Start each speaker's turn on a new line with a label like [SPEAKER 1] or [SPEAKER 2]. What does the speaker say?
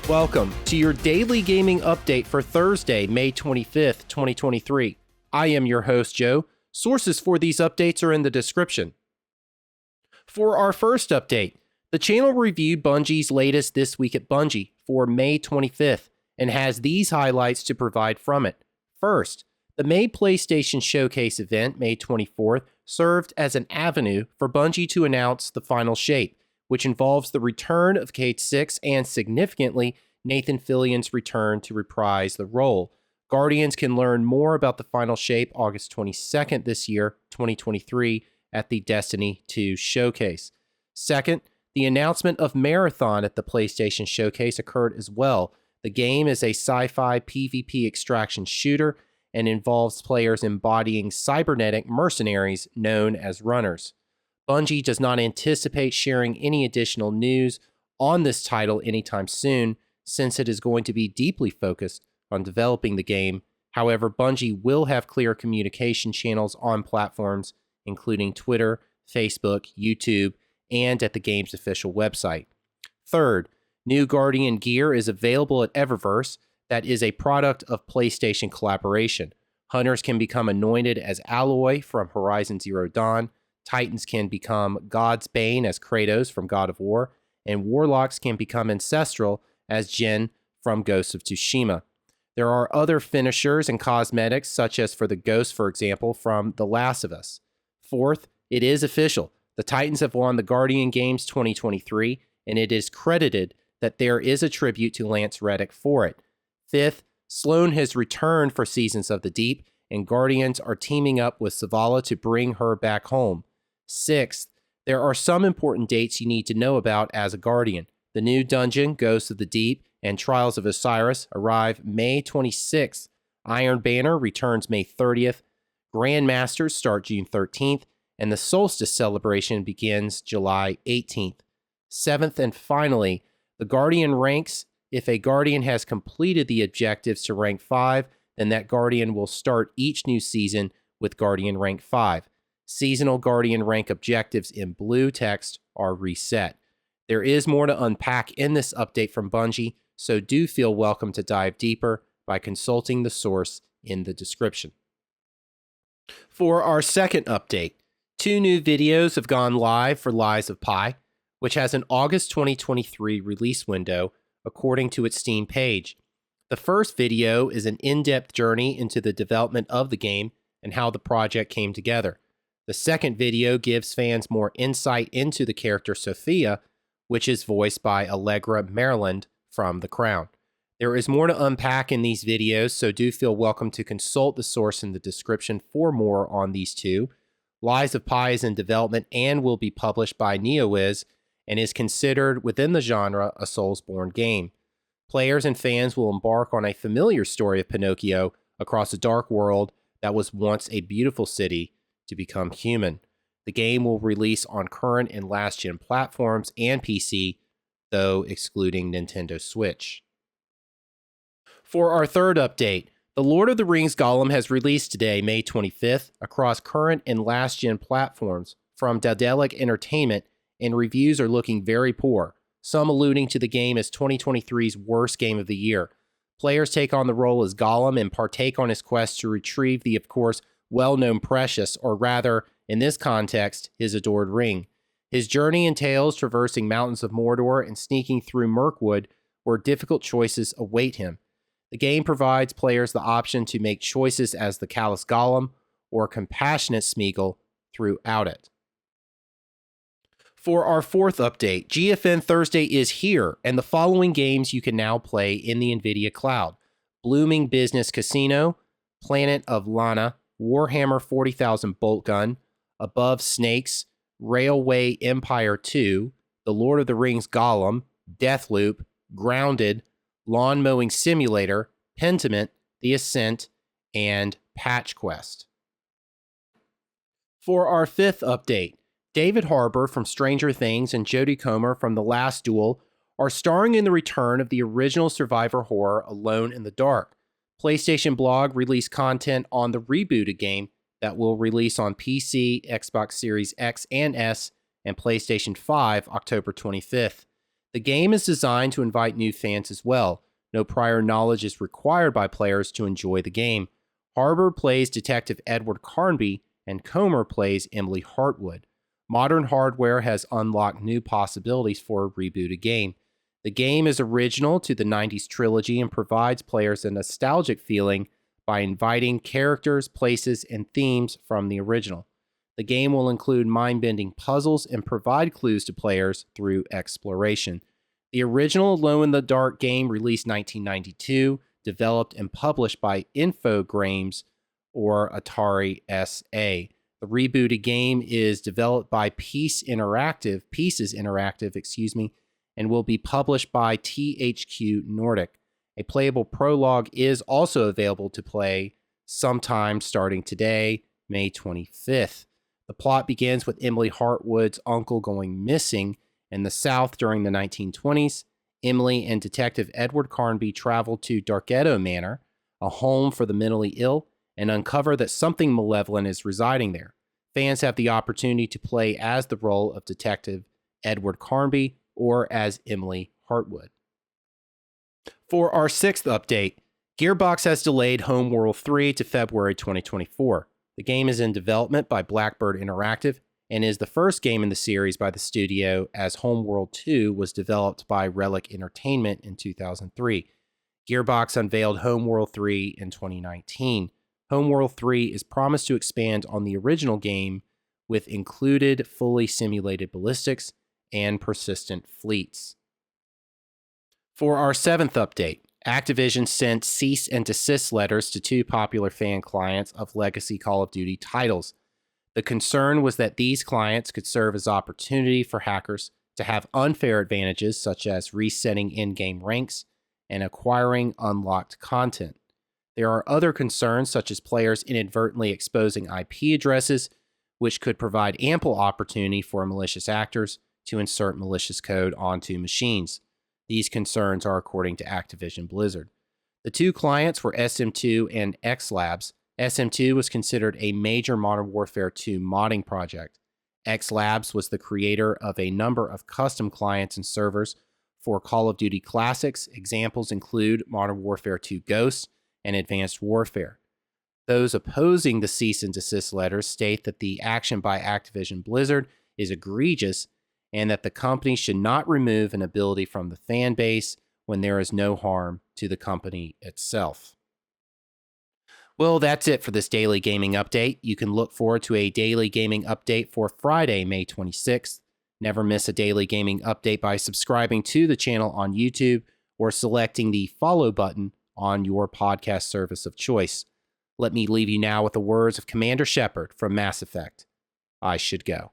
[SPEAKER 1] Welcome to your daily gaming update for Thursday, May 25th, 2023. I am your host, Joe. Sources for these updates are in the description. For our first update, the channel reviewed Bungie's latest This Week at Bungie for May 25th and has these highlights to provide from it. First, the May PlayStation Showcase event, May 24th, served as an avenue for Bungie to announce the final shape, which involves the return of Cade 6 and, significantly, Nathan Fillion's return to reprise the role. Guardians can learn more about the final shape August 22nd this year, 2023, at the Destiny 2 Showcase. Second, the announcement of Marathon at the PlayStation Showcase occurred as well. The game is a sci-fi PvP extraction shooter and involves players embodying cybernetic mercenaries known as runners. Bungie does not anticipate sharing any additional news on this title anytime soon, since it is going to be deeply focused on developing the game. However, Bungie will have clear communication channels on platforms including Twitter, Facebook, YouTube, and at the game's official website. Third, new Guardian gear is available at Eververse. That is a product of PlayStation collaboration. Hunters can become anointed as Aloy from Horizon Zero Dawn. Titans can become God's Bane as Kratos from God of War, and Warlocks can become Ancestral as Jin from Ghost of Tsushima. There are other finishers and cosmetics, such as for the Ghost, for example, from The Last of Us. Fourth, it is official. The Titans have won the Guardian Games 2023, and it is credited that there is a tribute to Lance Reddick for it. Fifth, Sloane has returned for Seasons of the Deep, and Guardians are teaming up with Zavala to bring her back home. Sixth, there are some important dates you need to know about as a Guardian. The new dungeon, Ghosts of the Deep and Trials of Osiris, arrive May 26th. Iron Banner returns May 30th. Grandmasters start June 13th, and the Solstice celebration begins July 18th. Seventh and finally, the Guardian ranks. If a Guardian has completed the objectives to rank 5, then that Guardian will start each new season with Guardian rank 5. Seasonal Guardian rank objectives in blue text are reset. There is more to unpack in this update from Bungie, so do feel welcome to dive deeper by consulting the source in the description. For our second update, 2 new videos have gone live for Lies of Pi, which has an August 2023 release window according to its Steam page. The first video is an in-depth journey into the development of the game and how the project came together. The second video gives fans more insight into the character Sophia, which is voiced by Allegra Maryland from The Crown. There is more to unpack in these videos, so do feel welcome to consult the source in the description for more on these 2. Lies of Pi is in development and will be published by NeoWiz and is considered within the genre a Soulsborne game. Players and fans will embark on a familiar story of Pinocchio across a dark world that was once a beautiful city to become human. The game will release on current and last-gen platforms and PC, though excluding Nintendo Switch. For our third update, The Lord of the Rings Gollum has released today, May 25th, across current and last-gen platforms from Daedalic Entertainment, and reviews are looking very poor, some alluding to the game as 2023's worst game of the year. Players take on the role as Gollum and partake on his quest to retrieve the, of course, well-known precious, or rather, in this context, his adored ring. His journey entails traversing mountains of Mordor and sneaking through Mirkwood, where difficult choices await him. The game provides players the option to make choices as the callous Gollum or compassionate Smeagol throughout it. For our fourth update, GFN Thursday is here, and the following games you can now play in the NVIDIA Cloud: Blooming Business Casino, Planet of Lana, Warhammer 40,000 Bolt Gun, Above Snakes, Railway Empire 2, The Lord of the Rings Gollum, Deathloop, Grounded, Lawn Mowing Simulator, Pentiment, The Ascent, and Patch Quest. For our fifth update, David Harbour from Stranger Things and Jodie Comer from The Last Duel are starring in the return of the original survivor horror Alone in the Dark. PlayStation Blog released content on the rebooted game that will release on PC, Xbox Series X and S, and PlayStation 5 October 25th. The game is designed to invite new fans as well. No prior knowledge is required by players to enjoy the game. Harbor plays Detective Edward Carnby, and Comer plays Emily Hartwood. Modern hardware has unlocked new possibilities for a rebooted game. The game is original to the 90s trilogy and provides players a nostalgic feeling by inviting characters, places, and themes from the original. The game will include mind-bending puzzles and provide clues to players through exploration. The original Alone-in-the-Dark game released 1992, developed and published by Infogrames or Atari SA. The rebooted game is developed by Pieces Interactive, and will be published by THQ Nordic. A playable prologue is also available to play sometime starting today, May 25th. The plot begins with Emily Hartwood's uncle going missing in the South during the 1920s. Emily and Detective Edward Carnby travel to Darketo Manor, a home for the mentally ill, and uncover that something malevolent is residing there. Fans have the opportunity to play as the role of Detective Edward Carnby or as Emily Hartwood. For our sixth update, Gearbox has delayed Homeworld 3 to February 2024. The game is in development by Blackbird Interactive and is the first game in the series by the studio, as Homeworld 2 was developed by Relic Entertainment in 2003. Gearbox unveiled Homeworld 3 in 2019. Homeworld 3 is promised to expand on the original game with included fully simulated ballistics and persistent fleets. For our seventh update, Activision sent cease and desist letters to two popular fan clients of legacy Call of Duty titles. The concern was that these clients could serve as opportunity for hackers to have unfair advantages such as resetting in-game ranks and acquiring unlocked content. There are other concerns such as players inadvertently exposing IP addresses, which could provide ample opportunity for malicious actors to insert malicious code onto machines. These concerns are according to Activision Blizzard. The two clients were SM2 and X Labs. SM2 was considered a major Modern Warfare 2 modding project. X Labs was the creator of a number of custom clients and servers for Call of Duty classics. Examples include Modern Warfare 2 Ghosts and Advanced Warfare. Those opposing the cease and desist letters state that the action by Activision Blizzard is egregious and that the company should not remove an ability from the fan base when there is no harm to the company itself. Well, that's it for this daily gaming update. You can look forward to a daily gaming update for Friday, May 26th. Never miss a daily gaming update by subscribing to the channel on YouTube or selecting the follow button on your podcast service of choice. Let me leave you now with the words of Commander Shepard from Mass Effect. I should go.